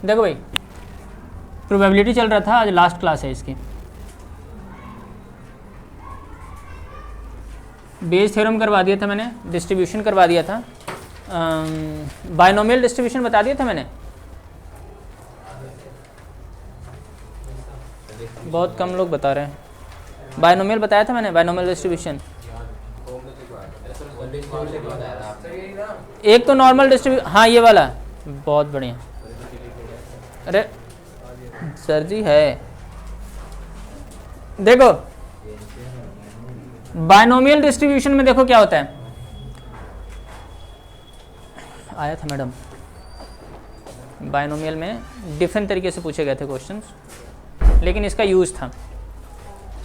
देखो भाई प्रोबेबिलिटी चल रहा था, आज लास्ट क्लास है इसकी। बेस थ्योरम करवा दिया था मैंने, डिस्ट्रीब्यूशन करवा दिया था, बायनोमियल डिस्ट्रीब्यूशन बता दिया था मैंने। बहुत कम लोग बता रहे हैं। बायनोमियल बताया था मैंने, बायनोमियल डिस्ट्रीब्यूशन। एक तो नॉर्मल डिस्ट्रीब्यूशन, हाँ ये वाला, बहुत बढ़िया। अरे सर जी है, देखो बायनोमियल डिस्ट्रीब्यूशन में देखो क्या होता है, आया था मैडम, बायनोमियल में डिफरेंट तरीके से पूछे गए थे क्वेश्चंस, लेकिन इसका यूज़ था,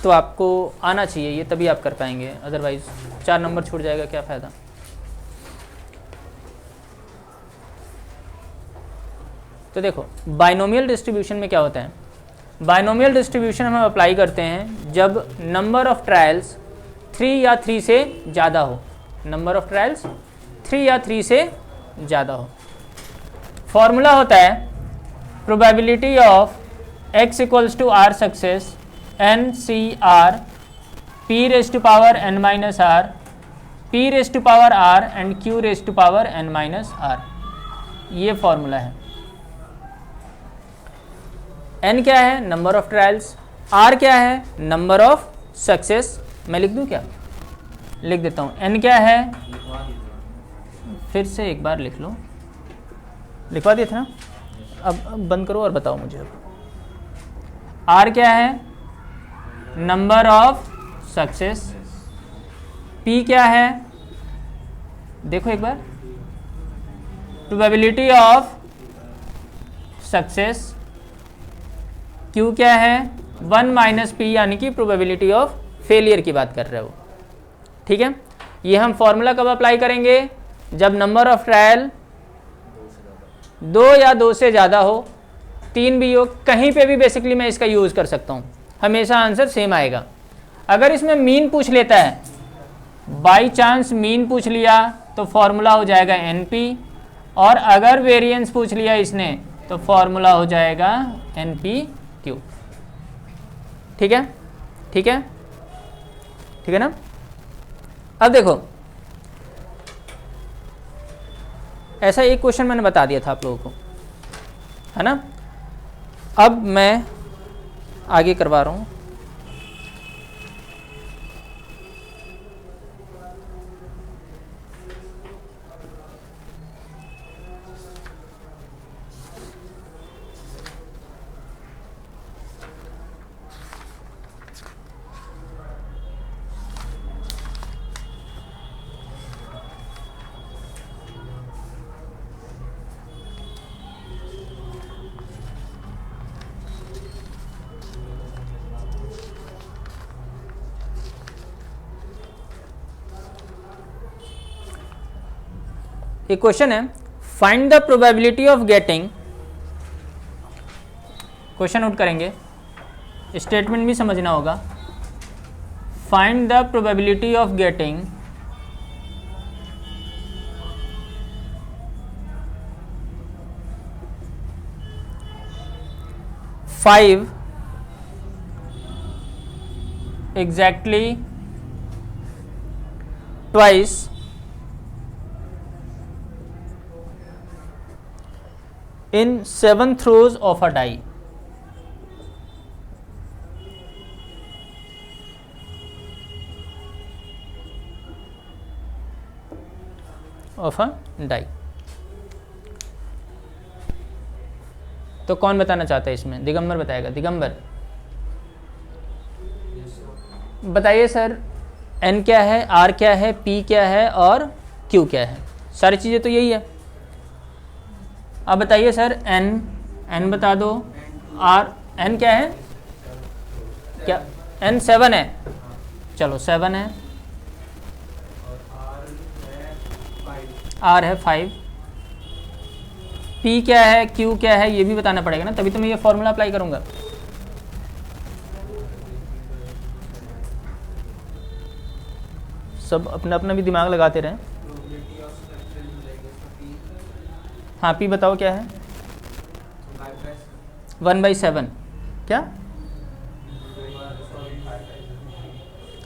तो आपको आना चाहिए ये, तभी आप कर पाएंगे, अदरवाइज 4 नंबर छूट जाएगा, क्या फ़ायदा। तो देखो बायनोमियल डिस्ट्रीब्यूशन में क्या होता है, बायनोमियल डिस्ट्रीब्यूशन हम अप्लाई करते हैं जब नंबर ऑफ ट्रायल्स 3 या 3 से ज़्यादा हो, नंबर ऑफ ट्रायल्स 3 या 3 से ज़्यादा हो। फॉर्मूला होता है probability of x equals to r success n c r p raise to power n minus r, p raise to power r and q raise to power n minus r, ये formula है। n क्या है, number of trials, r क्या है, number of success. मैं लिख दूं क्या, लिख देता हूं, n क्या है, फिर से एक बार लिख लो, लिखवा दिए थे ना, अब बंद करो और बताओ मुझे। अब r क्या है, नंबर ऑफ सक्सेस, p क्या है, देखो एक बार, प्रोबेबिलिटी ऑफ सक्सेस, q क्या है, 1 माइनस पी, यानी कि प्रोबेबिलिटी ऑफ फेलियर की बात कर रहे हो, ठीक है। ये हम फॉर्मूला कब अप्लाई करेंगे, जब नंबर ऑफ ट्रायल 2 या 2 से ज़्यादा हो, 3 भी हो, कहीं पे भी बेसिकली मैं इसका यूज़ कर सकता हूँ, हमेशा आंसर सेम आएगा। अगर इसमें मीन पूछ लेता है, बाई चांस मीन पूछ लिया तो फॉर्मूला हो जाएगा NP, और अगर वेरिएंस पूछ लिया इसने तो फॉर्मूला हो जाएगा NPQ, ठीक है, ठीक है, ठीक है ना। अब देखो ऐसा एक क्वेश्चन मैंने बता दिया था आप लोगों को, है ना। अब मैं आगे करवा रहा हूँ, एक क्वेश्चन है, find the probability of getting, question note करेंगे, स्टेटमेंट भी समझना होगा। Find the probability of getting 5 exactly twice in 7 throws of a die. Of a die. तो कौन बताना चाहता है इसमें, दिगंबर बताएगा। दिगंबर बताइए सर, n क्या है, r क्या है, p क्या है और q क्या है। सारी चीज़ें तो यही है। अब बताइए सर n बता दो, r n क्या है, क्या n 7 है, चलो 7 है, r है 5, p क्या है, q क्या है, ये भी बताना पड़ेगा ना, तभी तो मैं ये फॉर्मूला अप्लाई करूंगा। सब अपना अपना भी दिमाग लगाते रहें। हाँ p बताओ क्या है, 1/7 क्या?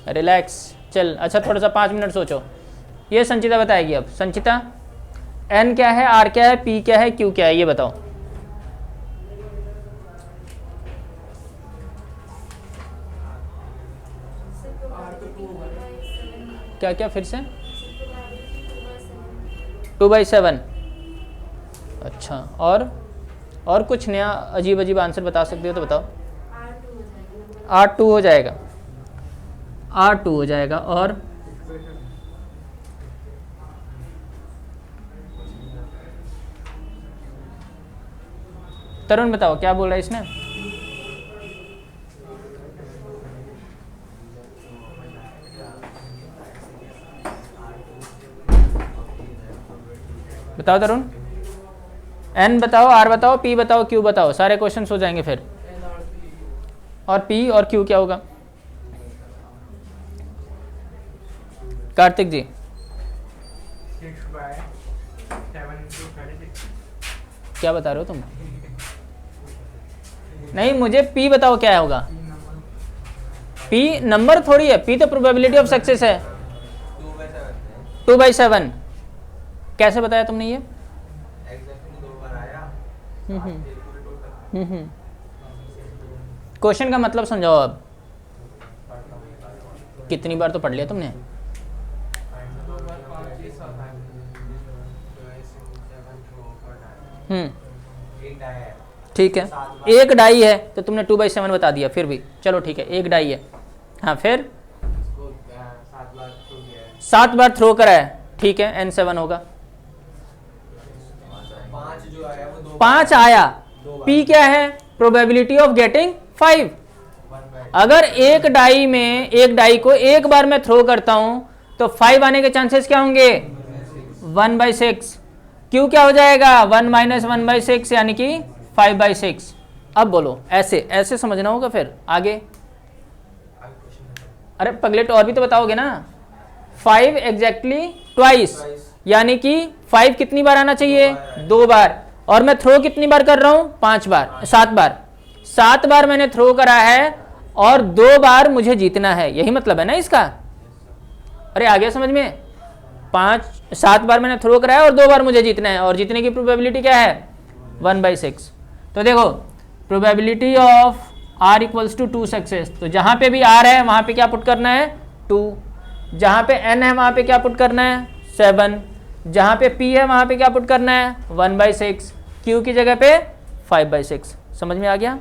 रिलैक्स, चल अच्छा थोड़ा सा 5 मिनट सोचो। ये संचिता बताएगी। अब संचिता, n क्या है, r क्या है, p क्या है, q क्या है, ये बताओ। क्या क्या फिर से? 2/7। अच्छा, और कुछ नया अजीब अजीब आंसर बता सकते हो तो बताओ। R2 हो जाएगा, R2 हो जाएगा। और तरुण बताओ क्या बोल रहा है इसने? बताओ तरुण। n बताओ, r बताओ, p बताओ, q बताओ, सारे क्वेश्चन हो जाएंगे फिर। और p और q क्या होगा? कार्तिक जी 6/7 क्या बता रहे हो तुम? नहीं, मुझे p बताओ क्या होगा। p नंबर थोड़ी है, p तो प्रोबेबिलिटी ऑफ सक्सेस है। 2/7 कैसे बताया तुमने ये? क्वेश्चन का मतलब समझाओ अब। कितनी बार तो पढ़ लिया तुमने। ठीक है, एक डाई है तो तुमने 2/7 बता दिया, फिर भी चलो ठीक है, एक डाई है। हाँ फिर 7 बार थ्रो करा है, ठीक है, n7 होगा। 5 आया, p क्या है? Probability of getting 5। अगर एक डाई को एक बार मैं थ्रो करता हूं तो 5 आने के चांसेस क्या होंगे? 1/6। क्यू क्या हो जाएगा? 1 - 1/6 यानी कि 5/6। अब बोलो, ऐसे समझना होगा फिर आगे। अरे पगलेट, और भी तो बताओगे ना। 5 एग्जैक्टली ट्वाइस, यानी कि 5 कितनी बार आना चाहिए? 2 बार। और मैं थ्रो कितनी बार कर रहा हूं? 7 बार। 7 बार मैंने थ्रो करा है और 2 बार मुझे जीतना है, यही मतलब है ना इसका। अरे आ गया समझ में? 7 बार मैंने थ्रो करा है और 2 बार मुझे जीतना है, और जीतने की प्रोबेबिलिटी क्या है? 1/6। तो देखो, प्रोबेबिलिटी ऑफ r = 2 सक्सेस, तो जहां पे भी r है वहां पे क्या पुट करना है? 2। जहां पे n है वहां पे क्या पुट करना है? 7। जहां पे p है वहां पे क्या पुट करना है? 1/6। q की जगह पे 5/6। समझ में आ गया?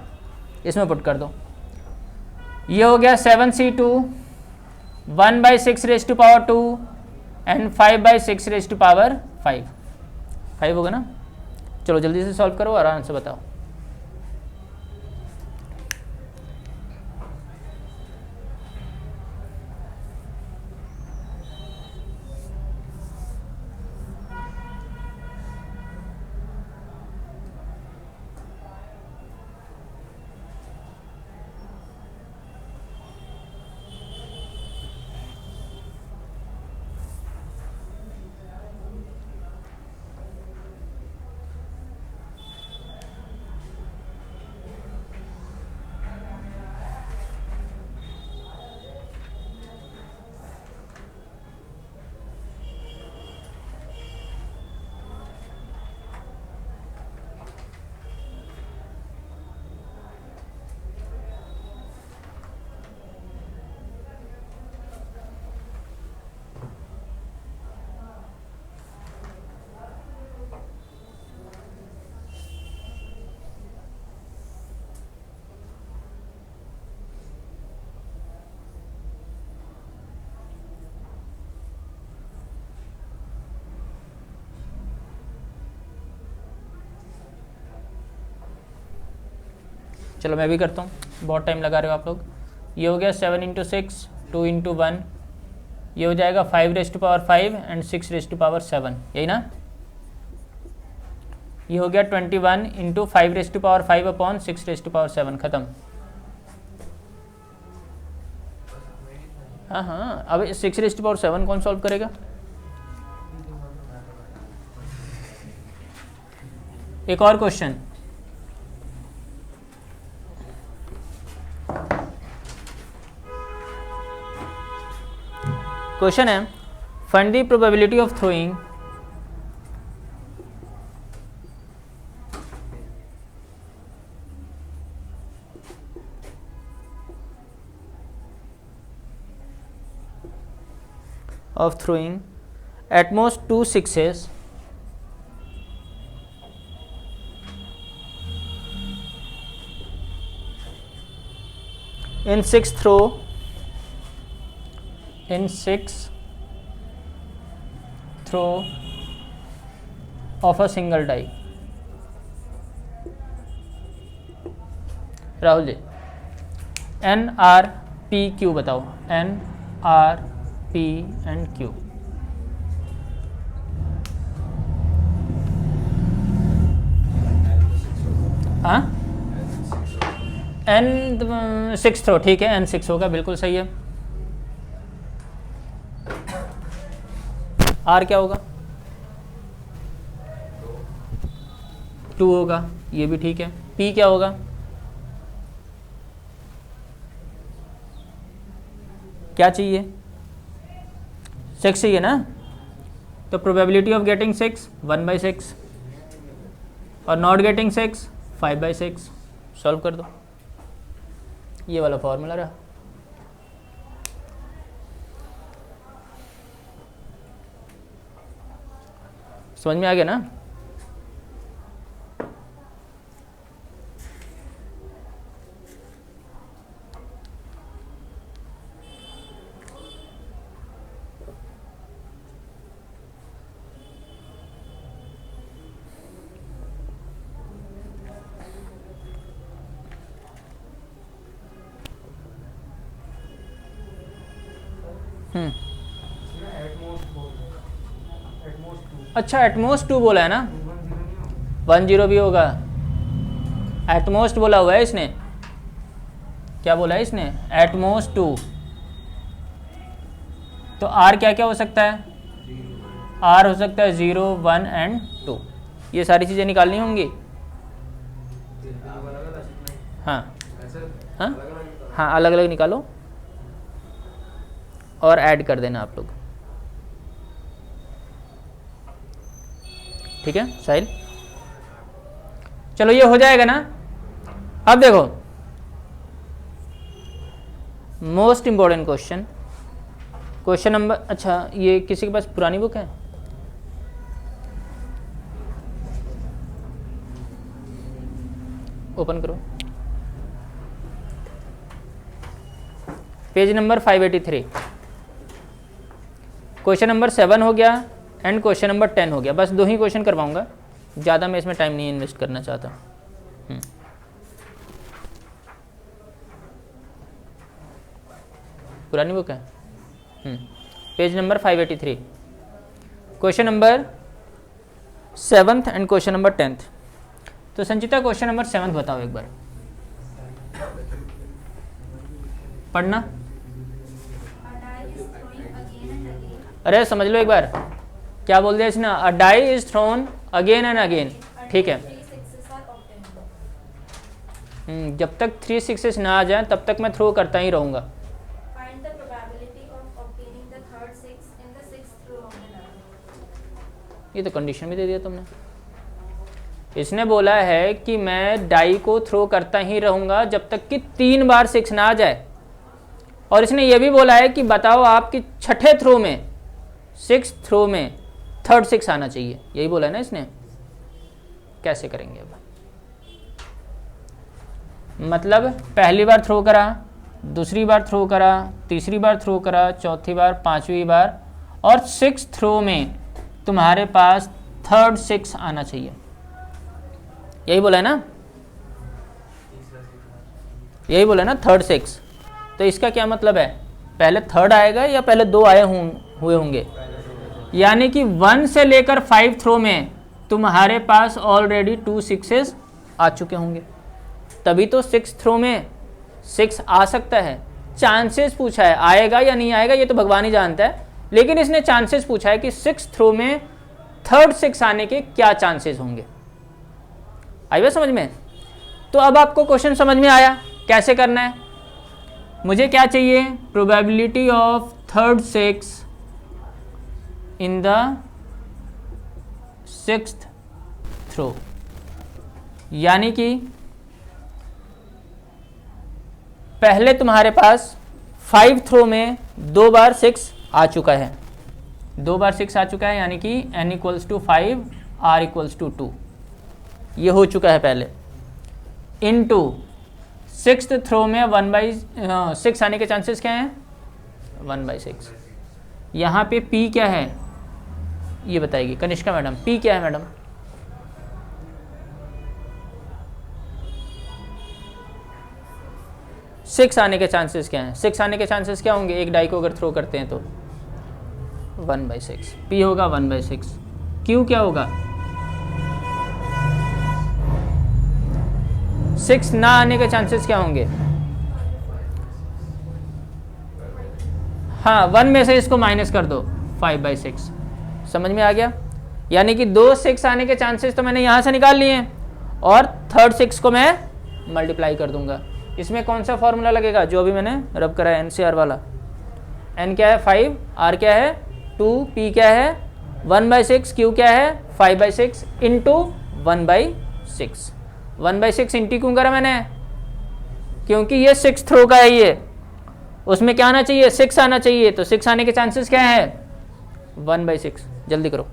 इसमें पुट कर दो। ये हो गया 7c2 1/6⁻², एंड 5/6⁵. 5 होगा ना? चलो जल्दी से सॉल्व करो, आराम से बताओ। चलो मैं भी करता हूँ, बहुत टाइम लगा रहे हो आप लोग। ये हो गया 7 × 6, 2 × 1, ये हो जाएगा 5⁵5 एंड 6⁵7, यही ना? ये हो गया 21 × 5⁵5/6⁵7, खत्म। हाँ, अब 6⁵7 कौन सॉल्व करेगा? एक और क्वेश्चन, क्वेश्चन है find the probability of throwing at most 2 sixes in 6th throw of a single die. Rahul ji N R P Q बताओ, N R P and Q. हाँ N 6 थ्रो, ठीक है, N 6 होगा, बिल्कुल सही है। R क्या होगा? 2 होगा, ये भी ठीक है। P क्या होगा? क्या चाहिए? 6 चाहिए ना, तो प्रोबेबिलिटी ऑफ गेटिंग 6 1/6 और नॉट गेटिंग 6 5/6। सॉल्व कर दो, ये वाला फॉर्मूला रहा। समझ में आ गया ना? अच्छा, एटमोस्ट 2 बोला है ना, 10 भी होगा। एटमोस्ट बोला हुआ है इसने, क्या बोला है इसने? एटमोस्ट 2। तो आर क्या क्या हो सकता है? आर हो सकता है 0 1 एंड 2। ये सारी चीज़ें निकालनी होंगी। हाँ हाँ हाँ, अलग अलग निकालो और ऐड कर देना आप लोग, ठीक है साहिल? चलो ये हो जाएगा ना। अब देखो most important question, question number, अच्छा ये किसी के पास पुरानी बुक है? ओपन करो, पेज नंबर 583। क्वेश्चन नंबर 7 हो गया एंड क्वेश्चन नंबर 10 हो गया। बस 2 ही क्वेश्चन करवाऊंगा, ज़्यादा मैं इसमें टाइम नहीं इन्वेस्ट करना चाहता। पुरानी बुक है, page number 583, question number 7th and question number 10th। तो संचिता क्वेश्चन नंबर 7th बताओ एक बार, पढ़ना। अरे समझ लो एक बार, क्या बोल दिया इसने? A die is thrown again and again, ठीक है। जब तक 3 6 ना आ जाए तब तक मैं थ्रो करता ही रहूंगा। ये तो कंडीशन भी दे दिया तुमने। इसने बोला है कि मैं डाई को थ्रो करता ही रहूंगा जब तक कि 3 बार 6 ना आ जाए, और इसने ये भी बोला है कि बताओ आपकी छठे थ्रो में, 6th थ्रो में 3rd 6 आना चाहिए। यही बोला है ना इसने। कैसे करेंगे अब? मतलब पहली बार थ्रो करा, दूसरी बार थ्रो करा, तीसरी बार थ्रो करा, चौथी बार, 5वीं बार, और 6th थ्रो में तुम्हारे पास 3rd 6 आना चाहिए। यही बोला है ना, यही बोला है ना 3rd 6। तो इसका क्या मतलब है? पहले 3rd आएगा या पहले 2 आए हुए होंगे? यानी कि 1 से लेकर 5 थ्रो में तुम्हारे पास ऑलरेडी 2 6 आ चुके होंगे, तभी तो 6th थ्रो में 6 आ सकता है। चांसेस पूछा है, आएगा या नहीं आएगा ये तो भगवान ही जानता है, लेकिन इसने चांसेस पूछा है कि 6th थ्रो में 3rd 6 आने के क्या चांसेस होंगे। आई बात समझ में? तो अब आपको क्वेश्चन समझ में आया कैसे करना है। मुझे क्या चाहिए? Probability of 3rd 6 in the 6th throw, यानी कि पहले तुम्हारे पास 5 थ्रो में 2 बार 6 आ चुका है, 2 बार 6 आ चुका है, यानी कि n equals to 5 r equals to 2, ये हो चुका है पहले। इनटू 6th थ्रो में 1/6 आने के चांसेस क्या हैं? 1/6। यहाँ पे p क्या है ये बताएगी कनिष्का मैडम, p क्या है मैडम? सिक्स आने के चांसेस क्या हैं? 6 आने के चांसेस क्या होंगे एक डाई को अगर थ्रो करते हैं तो? 1/6। p होगा 1/6। q क्या होगा? 6 ना आने के चांसेस क्या होंगे? हाँ, 1 में से इसको माइनस कर दो, 5/6। समझ में आ गया? यानी कि 2 6 आने के चांसेस तो मैंने यहाँ से निकाल लिए हैं, और थर्ड 6 को मैं मल्टीप्लाई कर दूंगा। इसमें कौन सा फॉर्मूला लगेगा? जो अभी मैंने रब करा है, NCR वाला। n क्या है? 5, r क्या है? 2, p क्या है? 1/6, q क्या है? 5/6 इंटू 1/6। 1/6 इंटू क्यों करा मैंने? क्योंकि ये 6 थ्रो का है, ये उसमें क्या आना चाहिए? 6 आना चाहिए, तो 6 आने के चांसेस क्या है? 1/6। जल्दी करो।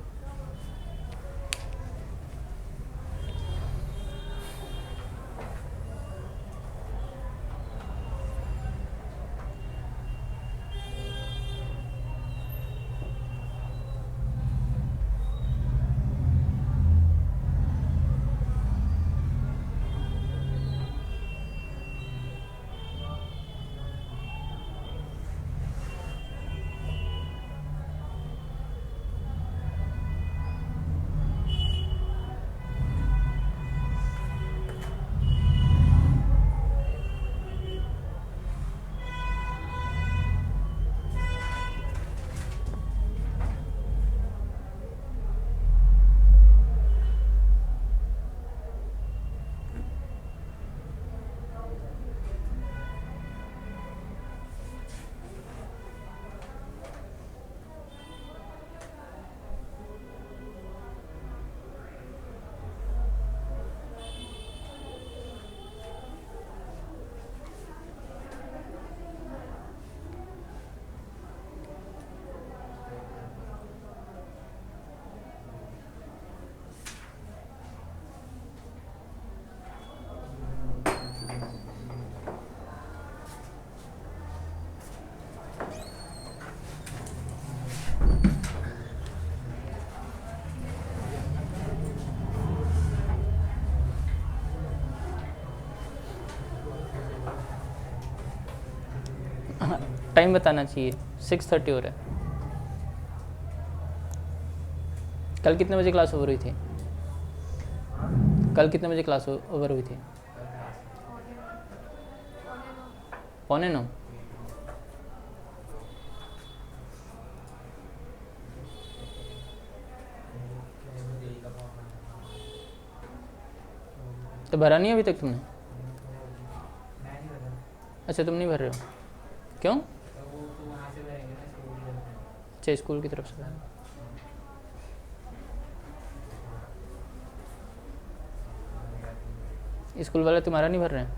टाइम बताना चाहिए, 6:30 हो रहा है। कल कितने बजे क्लास ओवर हुई थी? कल कितने बजे क्लास ओवर हुई थी? 8:45। तो भरा नहीं अभी तक तुमने? अच्छा, तुम नहीं भर रहे हो, क्यों? अच्छा, स्कूल की तरफ से। स्कूल वाले तुम्हारा नहीं भर रहे हैं?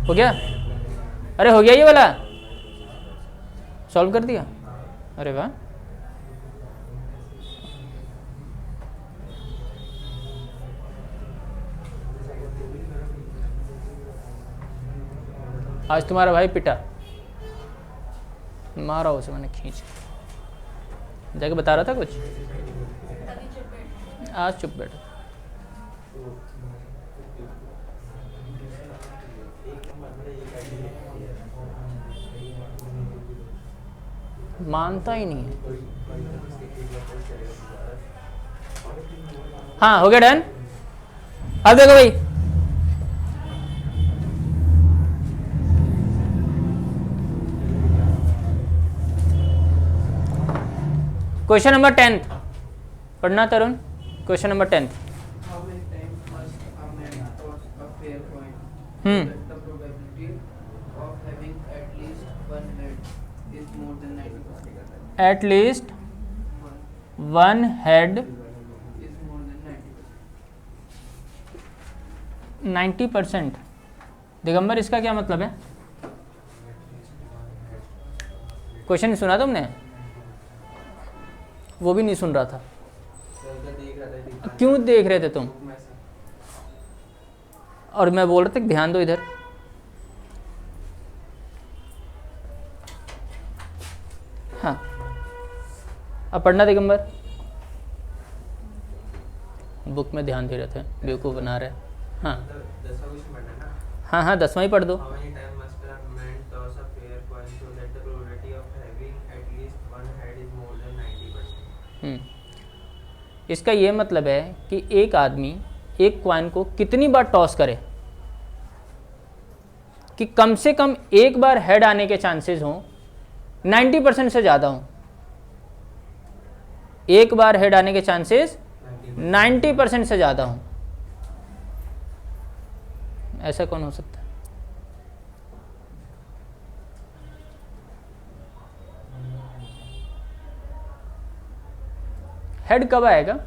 हो गया? अरे हो गया, ये वाला सॉल्व कर दिया? अरे वाह। आज तुम्हारा भाई पिटा, मारा उसे मैंने खींच, जाके बता रहा था कुछ, आज चुप बैठा। मानता ही नहीं है। हाँ, हो गया डन। अब देखो भाई, क्वेश्चन नंबर 10 पढ़ना Tarun. Question number 10। the probability of having at least one head is more than 90%. At least one head Is more than 90%. 90%। Digambar इसका क्या मतलब है? क्वेश्चन सुना तुमने? वो भी नहीं सुन रहा था। क्यों देख रहे थे तुम? और मैं बोल रहा था ध्यान दो इधर। हाँ, अब पढ़ना दिगंबर। बुक में ध्यान दे रहे थे, बेवकूफ़ बना रहे। हाँ हाँ हाँ, 10वां ही पढ़ दो। इसका ये मतलब है कि एक आदमी एक कॉइन को कितनी बार टॉस करे कि कम से कम एक बार हेड आने के चांसेस हों 90% से ज़्यादा हों। एक बार हेड आने के चांसेस 90% से ज़्यादा हों। ऐसा कौन हो सकता है? हेड कब आएगा?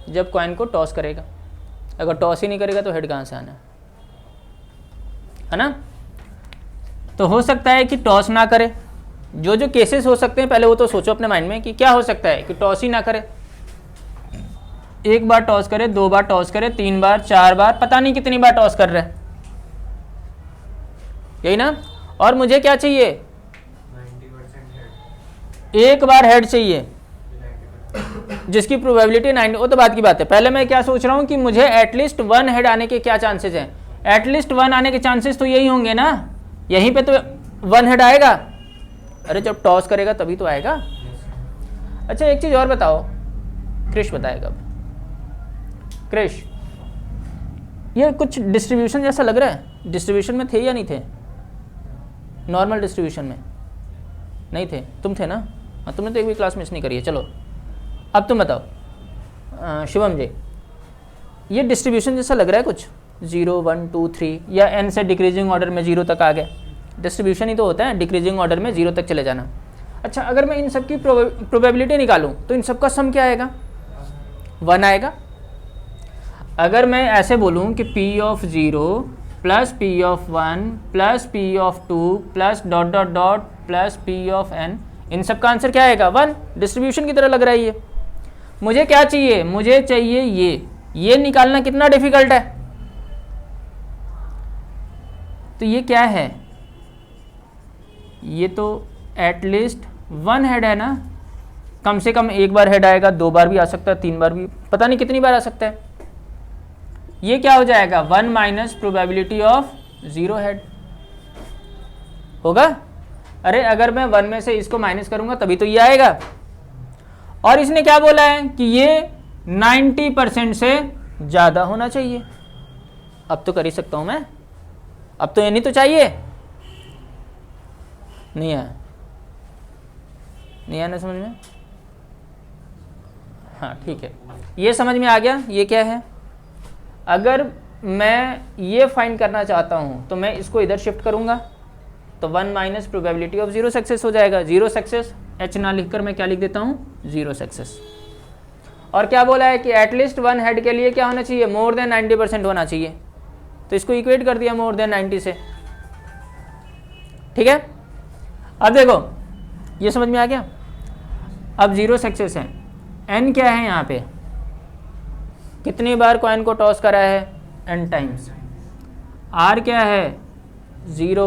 जब कॉइन को टॉस करेगा। अगर टॉस ही नहीं करेगा तो हेड कहाँ से आना है ना? तो हो सकता है कि टॉस ना करे। जो जो केसेस हो सकते हैं पहले वो तो सोचो अपने माइंड में कि क्या हो सकता है कि टॉस ही ना करे। एक बार टॉस करे, 2 बार टॉस करे, 3 बार, 4 बार, पता नहीं कितनी बार टॉस कर रहे हैं, यही ना? और मुझे क्या चाहिए? 90% एक बार हेड चाहिए जिसकी प्रोबेबिलिटी 90। वो तो बात की बात है। पहले मैं क्या सोच रहा हूँ कि मुझे एटलीस्ट 1 हेड आने के क्या चांसेस हैं। एटलीस्ट 1 आने के चांसेस तो यही होंगे ना, यहीं पे तो 1 हेड आएगा। अरे जब टॉस करेगा तभी तो आएगा। अच्छा एक चीज़ और बताओ, क्रिश बताएगा। क्रिश, ये कुछ डिस्ट्रीब्यूशन जैसा लग रहा है। डिस्ट्रीब्यूशन में थे या नहीं थे? नॉर्मल डिस्ट्रीब्यूशन में नहीं थे? तुम थे ना? हाँ, तुमने तो एक भी क्लास मिस नहीं करी है। चलो अब तुम बताओ शिवम जी, ये डिस्ट्रीब्यूशन जैसा लग रहा है कुछ 0 1 2 3 या n से डिक्रीजिंग ऑर्डर में 0 तक आ गए। डिस्ट्रीब्यूशन ही तो होता है, डिक्रीजिंग ऑर्डर में 0 तक चले जाना। अच्छा, अगर मैं इन सब की प्रोबेबिलिटी निकालूं तो इन सब का सम क्या आएगा? 1 आएगा। अगर मैं ऐसे बोलूं कि p of 0 plus p of 1 plus p of 2 plus dot dot dot plus p of n, इन सब का आंसर क्या आएगा? 1। डिस्ट्रीब्यूशन की तरह लग रहा है ये। मुझे क्या चाहिए? मुझे चाहिए ये निकालना कितना डिफिकल्ट है। तो ये क्या है? ये तो एटलीस्ट 1 हेड है ना। कम से कम एक बार हेड आएगा, 2 बार भी आ सकता है, 3 बार भी, पता नहीं कितनी बार आ सकता है। ये क्या हो जाएगा? 1 माइनस प्रोबेबिलिटी ऑफ 0 हेड होगा। अरे अगर मैं 1 में से इसको माइनस करूंगा तभी तो ये आएगा। और इसने क्या बोला है कि ये 90% से ज़्यादा होना चाहिए। अब तो कर ही सकता हूं मैं। अब तो ये नहीं तो चाहिए। नहीं आया ना समझ में? हाँ ठीक है, ये समझ में आ गया। ये क्या है? अगर मैं ये फाइंड करना चाहता हूँ तो मैं इसको इधर शिफ्ट करूँगा तो 1 माइनस प्रोबेबिलिटी ऑफ 0 सक्सेस हो जाएगा। 0 सक्सेस h ना लिखकर मैं क्या लिख देता हूँ? 0 सक्सेस। और क्या बोला है कि एटलीस्ट 1 हेड के लिए क्या होना चाहिए? मोर देन 90% होना चाहिए। तो इसको इक्वेट कर दिया मोर देन 90 से। ठीक है, अब देखो ये समझ में आ गया। अब 0 सक्सेस है। n क्या है यहाँ पे? कितनी बार कॉइन को टॉस करा है? n times. r क्या है? 0।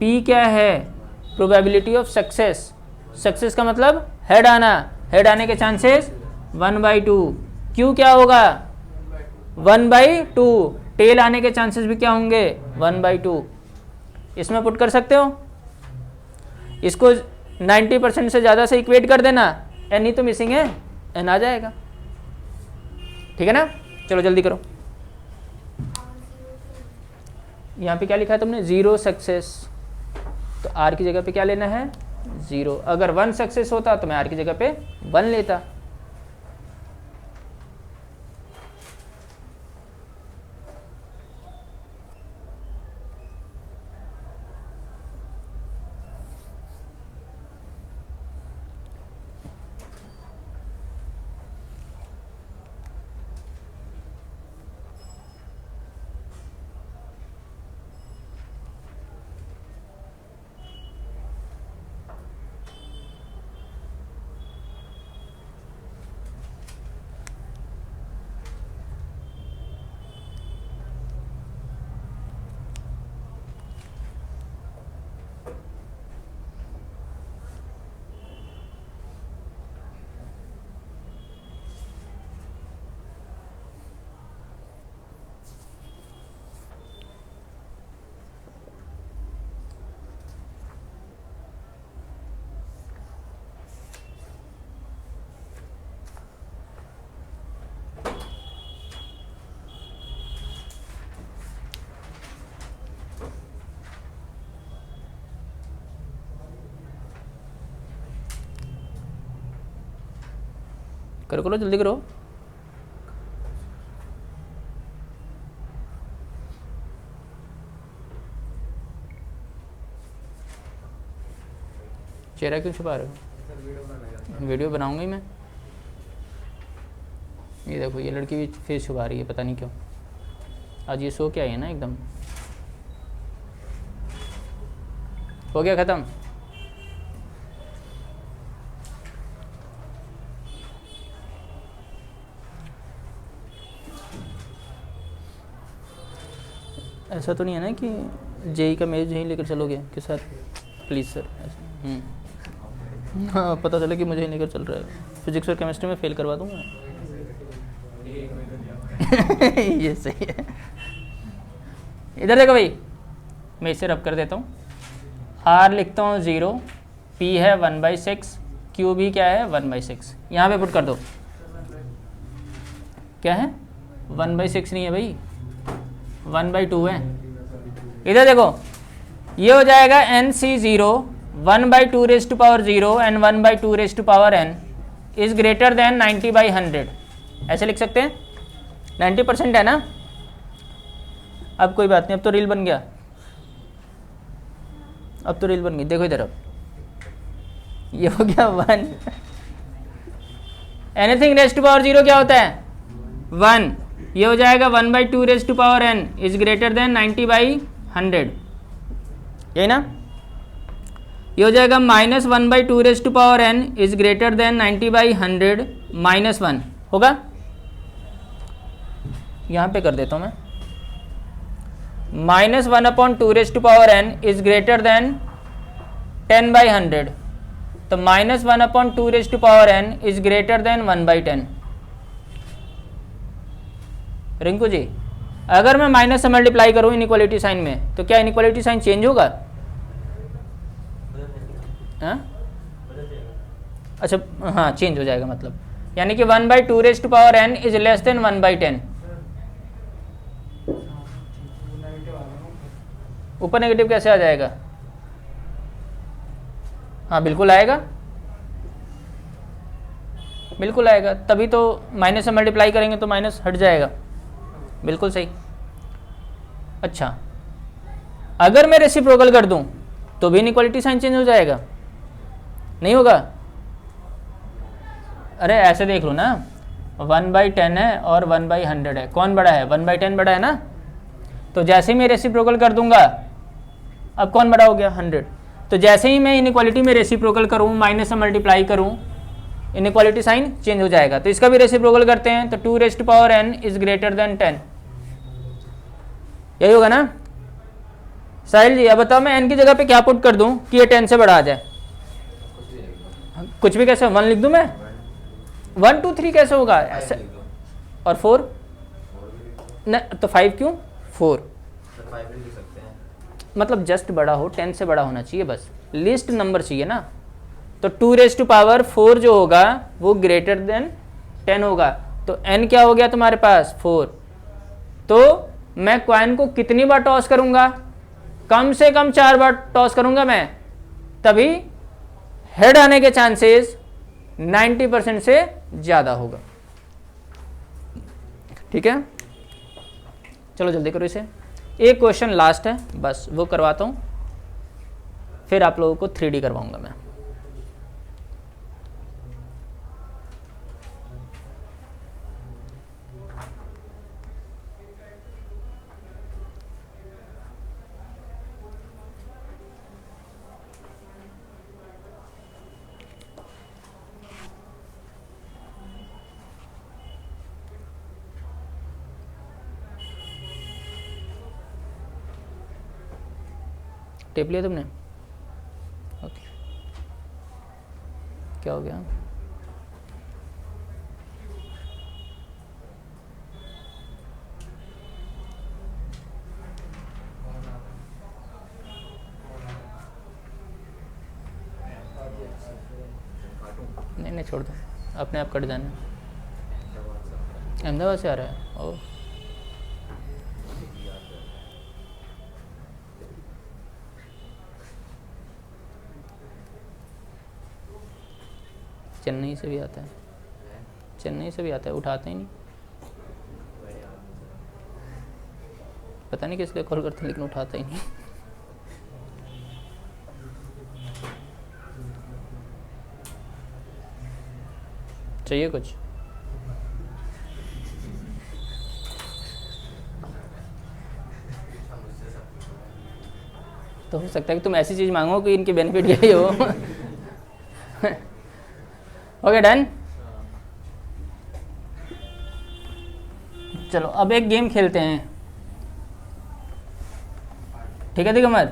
p क्या है? Probability of success. सक्सेस का मतलब हेड आना। हेड आने के चांसेस 1/2। q क्या होगा? 1/2। टेल आने के चांसेस भी क्या होंगे? 1/2। इसमें पुट कर सकते हो। इसको 90% से ज़्यादा से इक्वेट कर देना। n ही तो मिसिंग है, n आ जाएगा। ठीक है ना? चलो जल्दी करो। यहाँ पे क्या लिखा है तुमने? 0 सक्सेस। तो r की जगह पे क्या लेना है? 0। अगर 1 सक्सेस होता तो मैं r की जगह पे 1 लेता। करो जल्दी करो। चेहरा क्यों छुपा रहे हो? वीडियो बनाऊंगा ही मैं। ये देखो ये लड़की भी फेस छुपा रही है, पता नहीं क्यों। आज ये सो क्या है ना एकदम। हो गया ख़त्म। ऐसा तो नहीं है ना कि जेई का मेज यहीं लेकर चलोगे कि सर प्लीज़ सर हाँ पता चला कि मुझे ही लेकर चल रहा है। फिजिक्स और केमिस्ट्री में फेल करवा दूंगा ये सही है। इधर देखो भाई, मैं इसे रब कर देता हूँ। आर लिखता हूँ 0, पी है 1/6, क्यू भी क्या है 1/6। यहाँ पे पुट कर दो। क्या है 1/6 नहीं है भाई, 1/2 है। इधर देखो ये हो जाएगा NC0 1/2 raised to power 0 and 1/2 raised to power n is greater than 90/100। ऐसे लिख सकते हैं। 90% है ना। अब कोई बात नहीं, अब तो रील बन गया। अब तो रील बन गई। देखो इधर, अब ये हो गया 1। एनीथिंग रेस्ट टू पावर 0 क्या होता है 1। ये हो जाएगा 1/2 raised to power n is greater than 90/100, यही ना। ये हो जाएगा -1/2 raised to power n is greater than 90/100 -1 होगा। यहाँ पे कर देता हूँ मैं। -1/2 raised to power n is greater than 10/100, तो -1/2 raised to power n is greater than 1/10। Rinku ji, अगर मैं माइनस से मल्टीप्लाई करूँ इनइक्वालिटी साइन में, तो क्या इनइक्वालिटी साइन चेंज होगा? हाँ अच्छा, हाँ चेंज हो जाएगा। मतलब यानी कि 1/2 raised to power n is less than 1/10। ऊपर नेगेटिव कैसे आ जाएगा? हाँ बिल्कुल आएगा, बिल्कुल आएगा। तभी तो माइनस से मल्टीप्लाई करेंगे तो माइनस हट जाएगा। बिल्कुल सही। अच्छा, अगर मैं रेसिप्रोकल कर दूं तो भी इनइक्वालिटी साइन चेंज हो जाएगा? नहीं होगा। अरे ऐसे देख लो ना, 1/10 है और 1/100 है, कौन बड़ा है? 1/10 बड़ा है ना। तो जैसे ही मैं रेसिप्रोकल कर दूंगा, अब कौन बड़ा हो गया? 100। तो जैसे ही मैं इनइक्वालिटी में रेसिप्रोकल करूं, माइनस से मल्टीप्लाई करूं, इनइक्वालिटी साइन चेंज हो जाएगा। तो इसका भी रेसिप्रोकल करते हैं, तो 2 raised to power n is greater than 10, यही होगा ना। साहिल जी अब बताओ, मैं n की जगह पे क्या पुट कर दूं कि ये 10 से बड़ा आ जाए? कुछ भी कैसे? 1 लिख दूं मैं? 1 2 3 कैसे होगा ऐसे? और 4 न, तो 5 क्यों? 4 मतलब जस्ट बड़ा हो, 10 से बड़ा होना चाहिए, बस लिस्ट नंबर चाहिए ना। तो 2 रेस्ट टू पावर 4 जो होगा वो ग्रेटर देन 10 होगा। तो n क्या हो गया तुम्हारे पास? 4। तो मैं कॉइन को कितनी बार टॉस करूंगा? कम से कम 4 बार टॉस करूंगा मैं, तभी हेड आने के चांसेस 90% से ज्यादा होगा। ठीक है, चलो जल्दी करो इसे। एक क्वेश्चन लास्ट है, बस वो करवाता हूं, फिर आप लोगों को 3D करवाऊंगा मैं। टेप लिया तुमने? ओके, क्या हो गया? नहीं नहीं छोड़ दो, अपने आप कट जाना। अहमदाबाद से आ रहा है? ओ चेन्नई से भी आता है। चेन्नई से भी आता है, उठाते ही नहीं, पता नहीं किस लिए कॉल करते हैं लेकिन उठाता ही नहीं। चाहिए कुछ? तो हो सकता है कि तुम ऐसी चीज मांगो कि इनके बेनिफिट यही हो। Okay done. चलो अब एक गेम खेलते हैं, ठीक है दिगंबर?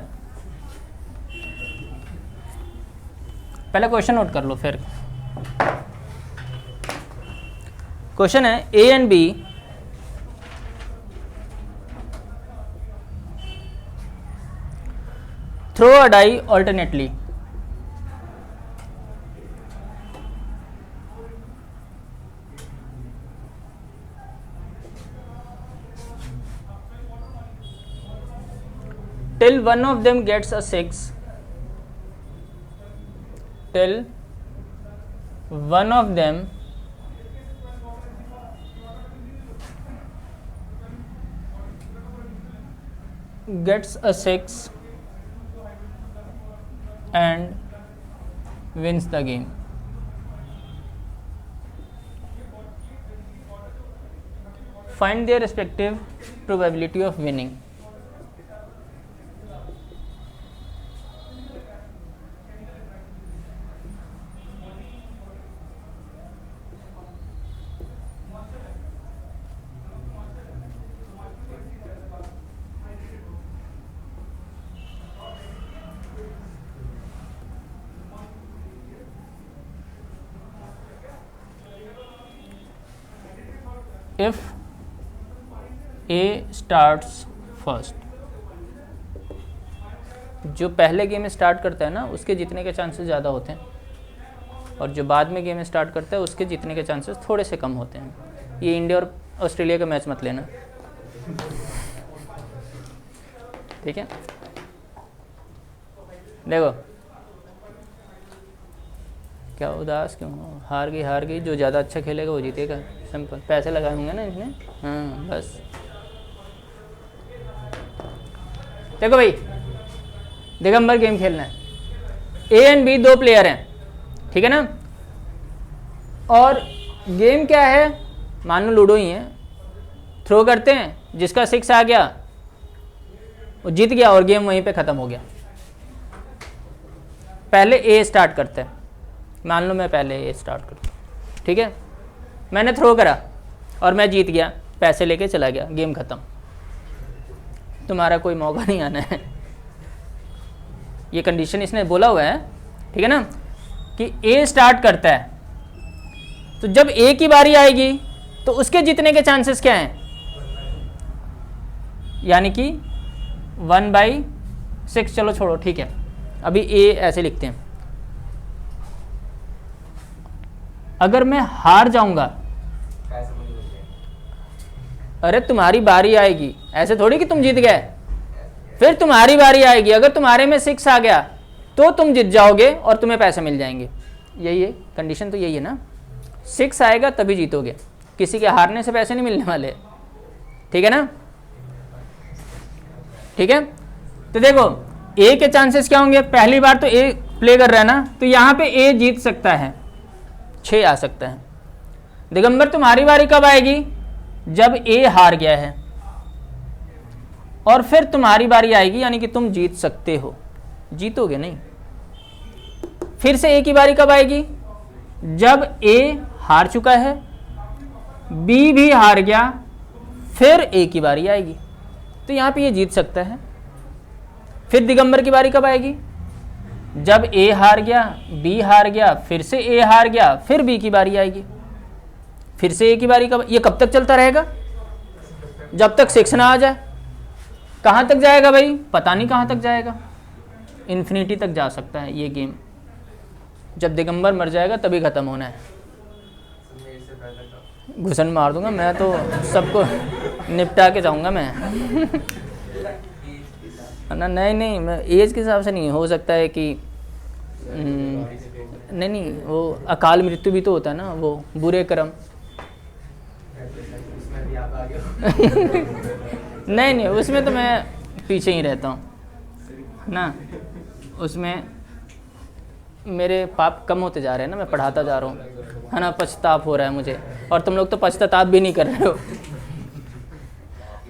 पहले क्वेश्चन नोट कर लो, फिर क्वेश्चन है A and B throw a die alternately. till one of them gets a 6, till one of them gets a 6 and wins the game. Find their respective probability of winning. If A starts first, जो पहले game start करता है ना उसके जीतने के chances ज़्यादा होते हैं, और जो बाद में गेम स्टार्ट करता है उसके जीतने के चांसेस थोड़े से कम होते हैं। ये इंडिया और ऑस्ट्रेलिया का मैच मत लेना, ठीक है? देखो क्या उदास क्यों हो, हार गई, जो ज़्यादा अच्छा खेलेगा वो जीतेगा, सिंपल। पैसे लगाए होंगे ना इसने, हाँ बस। देखो भाई दिगंबर गेम खेलना है, ए एंड बी दो प्लेयर हैं, ठीक है ना? और गेम क्या है, मान लो लूडो ही है, थ्रो करते हैं, जिसका 6 आ गया वो जीत गया और गेम वहीं पे ख़त्म हो गया। पहले ए स्टार्ट करता है, मान लो मैं पहले ए स्टार्ट करता हूँ, ठीक है? मैंने थ्रो करा और मैं जीत गया, पैसे लेके चला गया, गेम ख़त्म, तुम्हारा कोई मौका नहीं आना है। ये कंडीशन इसने बोला हुआ है, ठीक है ना, कि ए स्टार्ट करता है, तो जब ए की बारी आएगी तो उसके जीतने के चांसेस क्या हैं, यानी कि 1/6। चलो छोड़ो, ठीक है, अभी ए ऐसे लिखते हैं। अगर मैं हार जाऊंगा, अरे तुम्हारी बारी आएगी, ऐसे थोड़ी कि तुम जीत गए, फिर तुम्हारी बारी आएगी, अगर तुम्हारे में 6 आ गया तो तुम जीत जाओगे और तुम्हें पैसे मिल जाएंगे। यही है कंडीशन, तो यही है ना, 6 आएगा तभी जीतोगे, किसी के हारने से पैसे नहीं मिलने वाले, ठीक है ना? ठीक है, तो देखो ए के चांसेस क्या होंगे, पहली बार तो ए प्ले कर रहा है ना, तो यहाँ पे ए जीत सकता है, 6 आ सकता है। दिगंबर तुम्हारी बारी कब आएगी, जब ए हार गया है, और फिर तुम्हारी बारी आएगी, यानी कि तुम जीत सकते हो, जीतोगे नहीं। फिर से ए की बारी कब आएगी, जब ए हार चुका है, बी भी हार गया, फिर ए की बारी आएगी, तो यहाँ पे ये जीत सकता है। फिर दिगंबर की बारी कब आएगी, जब ए हार गया, बी हार गया, फिर से ए हार गया, फिर बी की बारी आएगी, फिर से ए की बारी कब, ये कब तक चलता रहेगा, जब तक 6 ना आ जाए। कहाँ तक जाएगा भाई, पता नहीं कहाँ तक जाएगा, इन्फिनिटी तक जा सकता है ये गेम। जब दिगंबर मर जाएगा तभी ख़त्म होना है। घुसन मार दूंगा मैं तो, सबको निपटा के जाऊंगा मैं। ना नहीं, मैं एज के हिसाब से नहीं, हो सकता है कि नहीं, वो अकाल मृत्यु भी तो होता है ना, वो बुरे कर्म, नहीं नहीं, उसमें तो मैं पीछे ही रहता हूँ ना, उसमें मेरे पाप कम होते जा रहे हैं ना, मैं पढ़ाता जा रहा हूँ, है ना, पछताप हो रहा है मुझे, और तुम लोग तो पछताप भी नहीं कर रहे हो।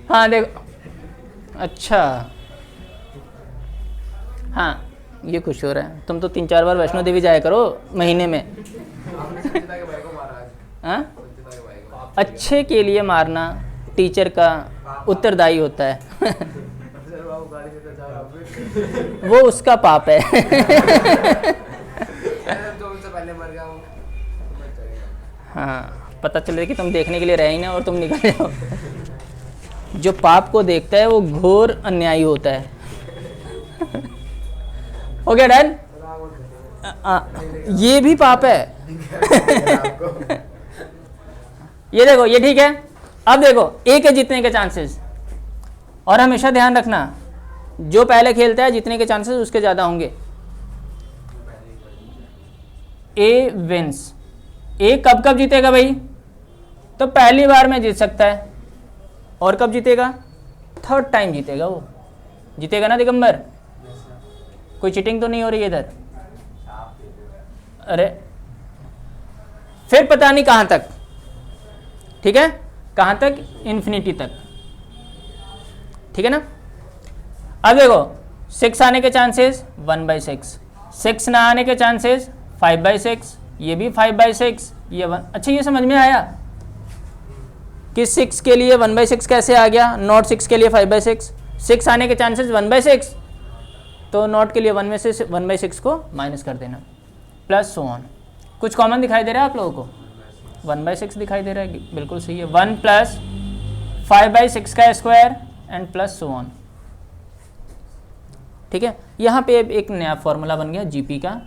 हाँ देखो, अच्छा हाँ ये खुश हो रहा है, तुम तो 3-4 बार वैष्णो देवी जाया करो महीने में। हाँ, अच्छे के लिए मारना टीचर का उत्तरदायी होता है। वो उसका पाप है। हाँ, पता चले कि तुम देखने के लिए रहे ही ना और तुम निकल जाओ। जो पाप को देखता है वो घोर अन्यायी होता है। हो गया डन? ये भी पाप है। ये देखो, ये ठीक है। अब देखो ए के जीतने के चांसेस, और हमेशा ध्यान रखना जो पहले खेलता है जीतने के चांसेस उसके ज्यादा होंगे। ए विंस, ए कब कब जीतेगा भाई? तो पहली बार में जीत सकता है, और कब जीतेगा? 3rd टाइम जीतेगा, वो जीतेगा ना दिगंबर? कोई चीटिंग तो नहीं हो रही है इधर? अरे फिर पता नहीं कहां तक, ठीक है, कहां तक? इन्फिनिटी तक, ठीक है ना। अब देखो 6 आने के चांसेस 1/6, 6 ना आने के चांसेस 5/6, ये भी 5/6, ये 1। अच्छा ये समझ में आया कि 6 के लिए 1/6 कैसे आ गया, नॉट 6 के लिए 5/6। 6 आने के चांसेस 1/6, तो नॉट के लिए 1 में से 1/6 को माइनस कर देना, प्लस सो ऑन। कुछ कॉमन दिखाई दे रहा है आप लोगों को? 1/6 दिखाई दे रहा है, बिल्कुल सही है। 1 + 5/6 का square and plus so on, ठीक है। यहाँ पे एक नया फॉर्मूला बन गया जीपी का,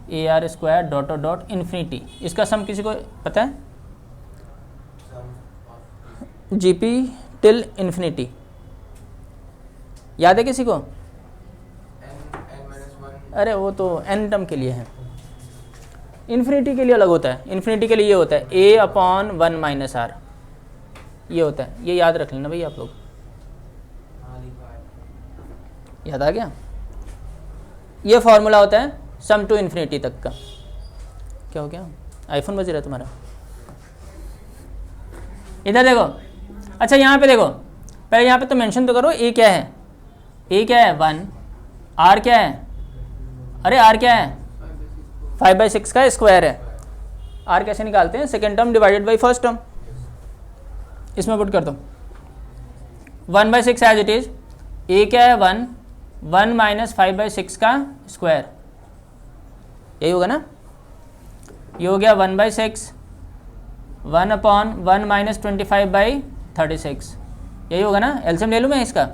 AR स्क्वायर डॉट इन्फिनिटी। इसका सम किसी को पता है? जीपी टिल इन्फिनिटी याद है किसी को? अरे वो तो n टर्म के लिए है, इन्फिनिटी के लिए अलग होता है। इन्फिनिटी के लिए ये होता है A/1 - R, ये होता है, ये याद रख लेना भाई आप लोग। याद आ गया? ये फॉर्मूला होता है सम टू इन्फिनिटी तक का। क्या हो गया? आईफोन बज रहा है तुम्हारा? इधर देखो, अच्छा यहाँ पे देखो, पहले यहाँ पे तो मेंशन तो करो ए क्या है। ए क्या है? 1। आर क्या है? अरे आर क्या है? 5/6 का स्क्वायर है। आर कैसे निकालते हैं? Second term divided by first term, इसमें पुट कर दो 1/6 एज इट इज। ए क्या है? 1 - 5/6 का स्क्वायर, यही होगा ना। ये हो गया 1/6, 1/1 - 25/36, यही होगा ना। एलसीएम ले लूँ मैं इसका,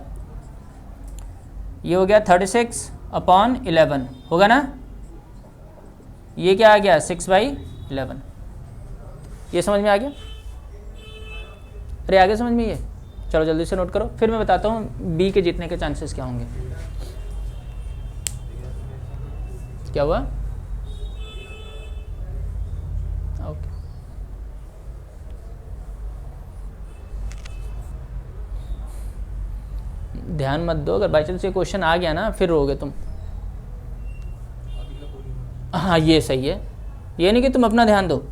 ये हो गया 36/11 होगा ना। ये क्या आ गया? 6/11। ये समझ में आ गया? अरे आगे समझ में? ये चलो जल्दी से नोट करो, फिर मैं बताता हूँ बी के जीतने के चांसेस क्या होंगे। क्या हुआ? ओके, ध्यान मत दो, अगर बाई चांस ये क्वेश्चन आ गया ना फिर रोगे तुम। हाँ ये सही है, ये नहीं कि तुम अपना ध्यान दो।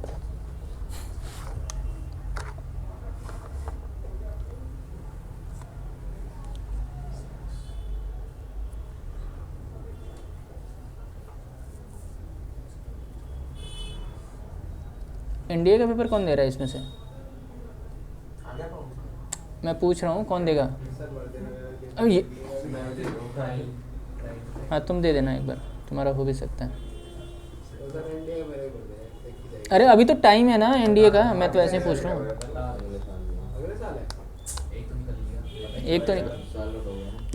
इंडिया का पेपर कौन दे रहा है इसमें से? मैं पूछ रहा हूँ कौन देगा? अब ये हाँ तुम दे देना एक बार, तुम्हारा हो भी सकता है। अरे अभी तो टाइम है ना एनडीए का, मैं तो ऐसे ही पूछ रहा हूँ। एक तो नहीं,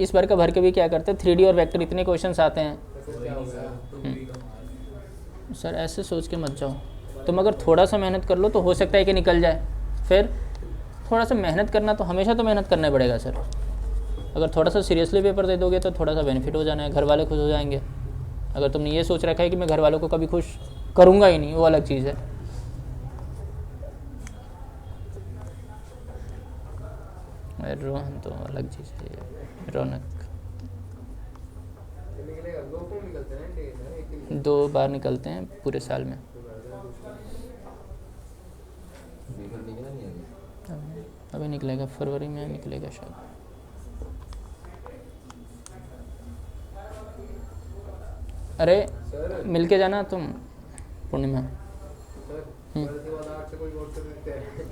इस बार का भर के भी क्या करते हैं, 3D और वेक्टर इतने क्वेश्चंस आते हैं। सर ऐसे सोच के मत जाओ, तुम अगर थोड़ा सा मेहनत कर लो तो हो सकता है कि निकल जाए। फिर थोड़ा सा मेहनत करना, तो हमेशा तो मेहनत करना पड़ेगा सर। अगर थोड़ा सा सीरियसली पेपर दे दोगे तो थोड़ा सा बेनिफिट हो जाना है, घर वाले खुश हो जाएंगे। अगर तुमने ये सोच रखा है कि मैं घर वालों को कभी खुश करूँगा ही नहीं, वो अलग चीज़ है। रोहन तो अलग चीज़ है, रौनक। दो बार निकलते हैं पूरे साल में। अभी निकलेगा, फरवरी में निकलेगा शायद। अरे मिल के जाना तुम पूर्णिमा।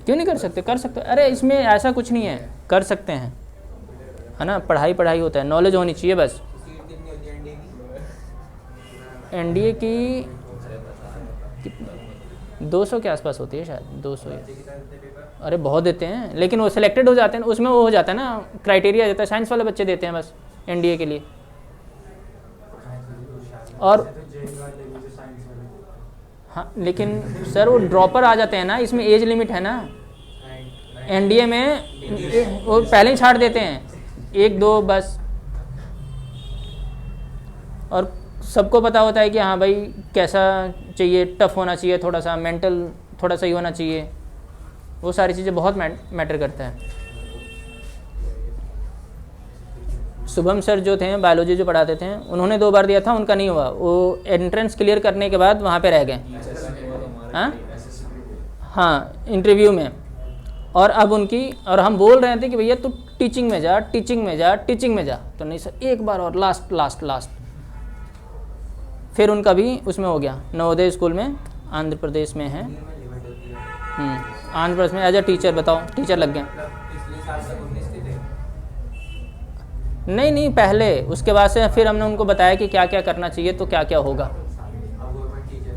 क्यों नहीं कर सकते? कर सकते। अरे इसमें ऐसा कुछ नहीं है, कर सकते हैं, है ना। पढ़ाई पढ़ाई होता है, नॉलेज होनी चाहिए बस। एनडीए की 200 के आसपास होती है शायद, 200 या। अरे बहुत देते हैं, लेकिन वो सिलेक्टेड हो जाते हैं, उसमें वो हो जाता है ना, क्राइटेरिया जाता है। साइंस वाले बच्चे देते हैं बस एनडीए के लिए। और हाँ, लेकिन सर वो ड्रॉपर आ जाते हैं ना, इसमें एज लिमिट है ना। एनडीए में वो पहले ही छाड़ देते हैं, 1-2 बस। और सबको पता होता है कि हाँ भाई कैसा चाहिए, टफ होना चाहिए, थोड़ा सा मेंटल थोड़ा सही होना चाहिए। वो सारी चीज़ें बहुत मैटर करता है। शुभम सर जो थे बायोलॉजी जो पढ़ाते थे, उन्होंने 2 बार दिया था, उनका नहीं हुआ। वो एंट्रेंस क्लियर करने के बाद वहाँ पे रह गए। हाँ इंटरव्यू में। और अब उनकी, और हम बोल रहे थे कि भैया तू टीचिंग में जा, टीचिंग में जा, टीचिंग में जा। तो नहीं सर, एक बार और, लास्ट लास्ट लास्ट। फिर उनका भी उसमें हो गया, नवोदय स्कूल में, आंध्र प्रदेश में है। आंध्र प्रदेश में एज अ टीचर। बताओ, टीचर लग गए। नहीं पहले, उसके बाद से फिर हमने उनको बताया कि क्या क्या करना चाहिए, तो क्या क्या होगा।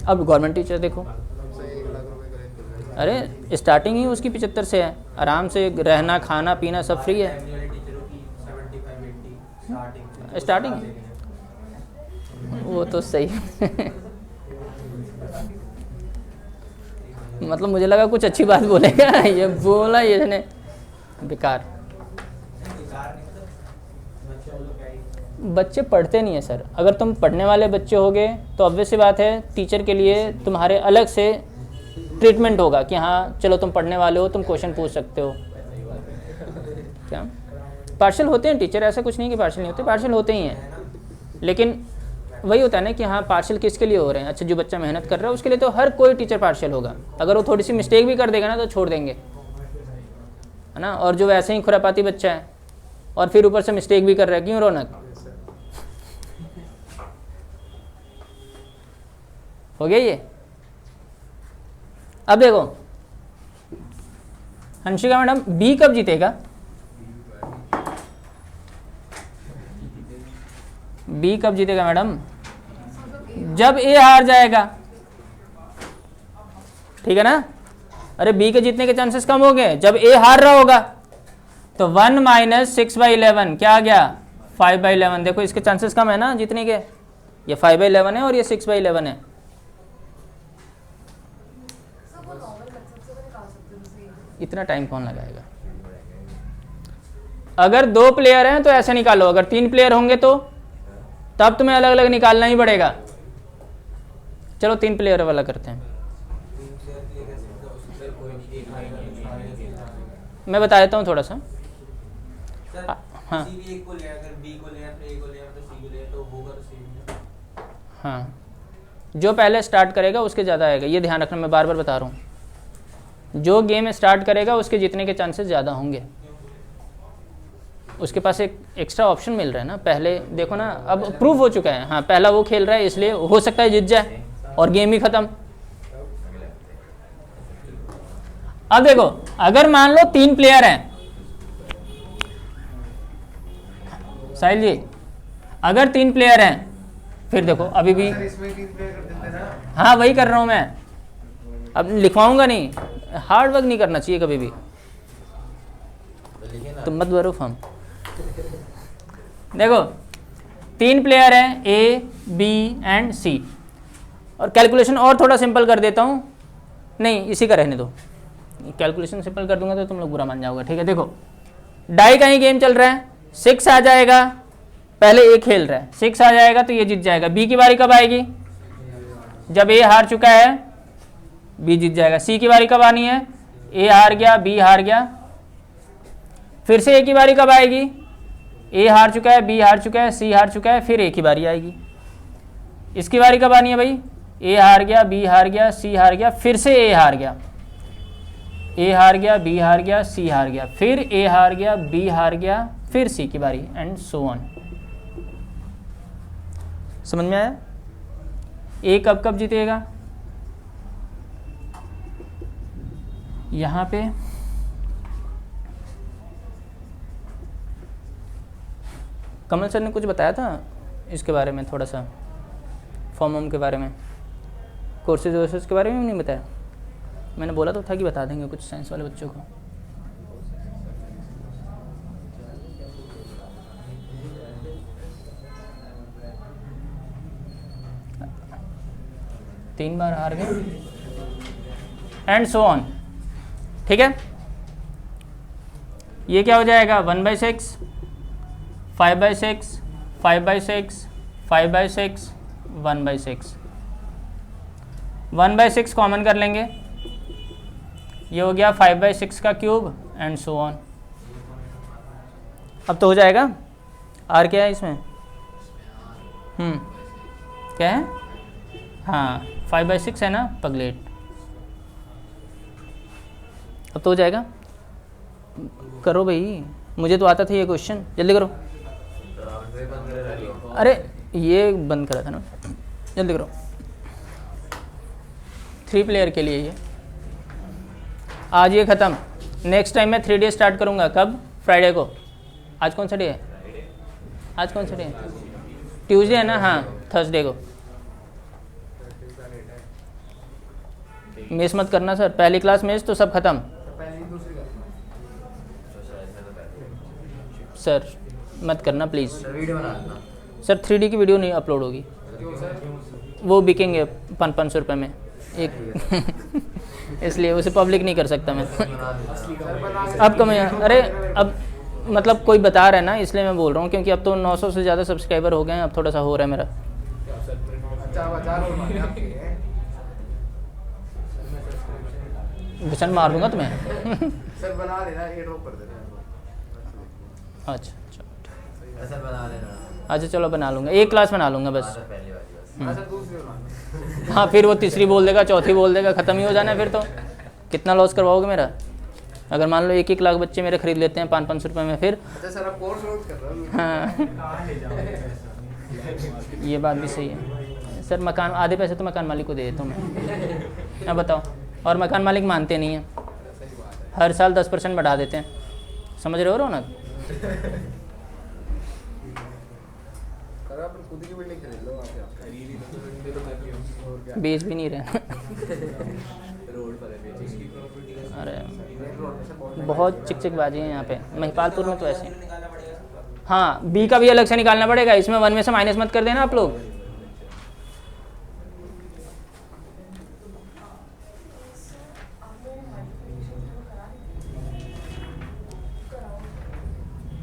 अब गवर्नमेंट टीचर देखो। अरे स्टार्टिंग ही उसकी 75 से है, आराम से रहना खाना पीना सब फ्री है। स्टार्टिंग वो तो सही मतलब मुझे लगा कुछ अच्छी बात बोलेगा, ये बोला ये ने बेकार। बच्चे पढ़ते नहीं है सर। अगर तुम पढ़ने वाले बच्चे होगे तो ऑब्वियस सी बात है, टीचर के लिए तुम्हारे अलग से ट्रीटमेंट होगा कि हाँ चलो तुम पढ़ने वाले हो, तुम क्वेश्चन पूछ सकते हो। क्या पार्शियल होते हैं टीचर, ऐसा कुछ नहीं कि पार्शियल नहीं होते, पार्शियल होते ही हैं। लेकिन वही होता है ना कि हाँ पार्शियल किसके लिए हो रहे हैं? अच्छा, जो बच्चा मेहनत कर रहा है उसके लिए तो हर कोई टीचर पार्शियल होगा। अगर वो थोड़ी सी मिस्टेक भी कर देगा ना तो छोड़ देंगे, है ना। और जो वैसे ही खुरापाती बच्चा है और फिर ऊपर से मिस्टेक भी कर रहा है, क्यों रौनक? हो गया ये। अब देखो हंसिका मैडम, बी कब जीतेगा? बी कब जीतेगा मैडम? जब ए हार जाएगा, ठीक है ना। अरे बी के जीतने के चांसेस कम हो गए जब ए हार रहा होगा। तो 1 - 6/11 क्या आ गया? 5/11। देखो इसके चांसेस कम है ना जीतने के। ये 5/11 है और ये 6/11 है। इतना टाइम कौन लगाएगा? अगर 2 प्लेयर हैं तो ऐसे निकालो, अगर 3 प्लेयर होंगे तो तब तुम्हें अलग अलग निकालना ही पड़ेगा। चलो 3 प्लेयर वाला करते हैं। मैं बता देता हूँ थोड़ा सा। हाँ हाँ, जो पहले स्टार्ट करेगा उसके ज़्यादा आएगा, ये ध्यान रखना, मैं बार बार बता रहा हूँ। जो गेम स्टार्ट करेगा उसके जीतने के चांसेस ज़्यादा होंगे। उसके पास एक एक्स्ट्रा ऑप्शन मिल रहा है ना। पहले देखो ना, अब प्रूव हो चुका है। हाँ पहला वो खेल रहा है इसलिए हो सकता है जीत जाए और गेम ही खत्म। अब देखो अगर मान लो 3 प्लेयर हैं, साहिल जी, अगर 3 प्लेयर हैं, फिर देखो अभी भी, हाँ वही कर रहा हूं मैं। अब लिखवाऊंगा नहीं, हार्ड वर्क नहीं करना चाहिए कभी भी। तो मत बरूफ हम देखो 3 प्लेयर हैं, ए बी एंड सी। और कैलकुलेशन और थोड़ा सिंपल कर देता हूँ, नहीं इसी का रहने दो, कैलकुलेशन सिंपल कर दूंगा तो तुम लोग बुरा मान जाओगे। ठीक है, देखो डाई का ही गेम चल रहा है, 6 आ जाएगा, पहले ए खेल रहा है, 6 आ जाएगा तो ये जीत जाएगा। बी की बारी कब आएगी? जब ए हार चुका है, बी जीत जाएगा। सी की बारी कब आनी है? ए हार गया, बी हार गया, फिर से ए की बारी कब आएगी? ए हार चुका है, बी हार चुका है, सी हार चुका है, फिर ए की बारी आएगी। इसकी बारी कब आनी है भाई? ए हार गया, बी हार गया, सी हार गया, फिर से ए हार गया, ए हार गया, बी हार गया, सी हार गया, फिर ए हार गया, बी हार गया, फिर सी की बारी, एंड सो ऑन। समझ में आया? ए कब कब जीतेगा? यहाँ पे कमल सर ने कुछ बताया था इसके बारे में, थोड़ा सा फॉर्म के बारे में, कोर्सेज वोर्सेज के बारे में नहीं बताया? मैंने बोला तो था कि बता देंगे कुछ साइंस वाले बच्चों को। तीन बार हार गए, एंड सो ऑन। ठीक है, ये क्या हो जाएगा? 1/6, 5/6, 5/6, 5/6, 1/6। 1/6 कॉमन कर लेंगे, ये हो गया 5/6 का क्यूब, एंड सो ऑन। अब तो हो जाएगा। आर क्या है इसमें? क्या है? हाँ 5/6 है ना, पगलेट। अब तो हो जाएगा। करो भाई, मुझे तो आता था ये क्वेश्चन, जल्दी करो। अरे ये बंद करा था ना, जल्दी करो। 3 प्लेयर के लिए ये। आज ये ख़त्म। नेक्स्ट टाइम मैं 3D स्टार्ट करूँगा। कब? फ्राइडे को। आज कौन सा डे है? आज कौन सा डे है? ट्यूसडे है ना? हाँ, थर्सडे को। मिस मत करना सर, पहली क्लास मिस तो सब खत्म। सर मत करना प्लीज़ सर, 3D की वीडियो नहीं अपलोड होगी, वो बिकेंगे 500 रुपये में एक इसलिए उसे पब्लिक नहीं कर सकता मैं। अब कम, अरे अब मतलब कोई बता रहा है ना, इसलिए मैं बोल रहा हूँ, क्योंकि अब तो 900 से ज़्यादा सब्सक्राइबर हो गए हैं, अब थोड़ा सा हो रहा है मेरा। घुसन मार दूंगा तुम्हें। सर बना देना, ये ड्रॉप कर देना। अच्छा बना लेना। अच्छा चलो बना लूँगा, एक क्लास बना लूँगा बस। हाँ फिर वो तीसरी बोल देगा, चौथी बोल देगा, ख़त्म ही हो जाना है फिर तो। कितना लॉस करवाओगे मेरा? अगर मान लो 1-1 लाख बच्चे मेरे खरीद लेते हैं 500-500 रुपये में, फिर अच्छा सर आप कोर्स लॉन्च कर रहे हो? हाँ ये बात भी सही है सर। मकान आधे पैसे तो मकान मालिक को दे देता हूँ मैं। अब बताओ, और मकान मालिक मानते नहीं हैं, हर साल 10% बढ़ा देते हैं। समझ रहे हो रौनक? खुद की बिल्डिंग खरीद लो आप। बेच भी नहीं रहे। अरे बहुत चिकचिकबाजी है यहाँ पे, महिपालपुर में तो ऐसे। हाँ बी का भी अलग से निकालना पड़ेगा, इसमें 1 में से माइनस मत कर देना आप लोग।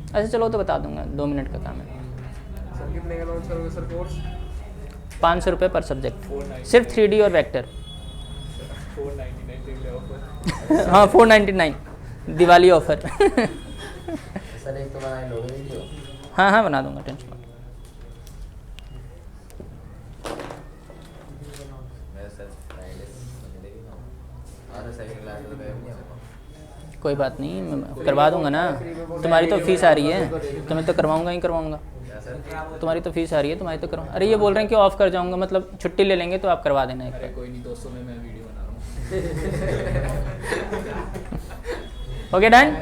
अच्छा चलो तो बता दूंगा, 2 मिनट का काम है। सर कितने का लॉन्च करोगे सर कोर्स? 500 रुपये पर सब्जेक्ट, सिर्फ 3D और वेक्टर। 499 हाँ 499 दिवाली ऑफर। सर एक तो बना लोगे वीडियो? हाँ हाँ बना दूंगा, टेंशन मत। कोई बात नहीं, मैं करवा दूंगा ना। तुम्हारी तो फीस आ रही है, तुम्हें तो करवाऊंगा ही करवाऊंगा। तुम्हारी तो फीस आ रही है, तुम्हारी तो करवा। अरे ये बोल रहे हैं कि ऑफ कर जाऊंगा, मतलब छुट्टी ले लेंगे तो आप करवा देना एक। अरे कोई नहीं, दोस्तों में मैं वीडियो बना रहा हूँ। Okay done.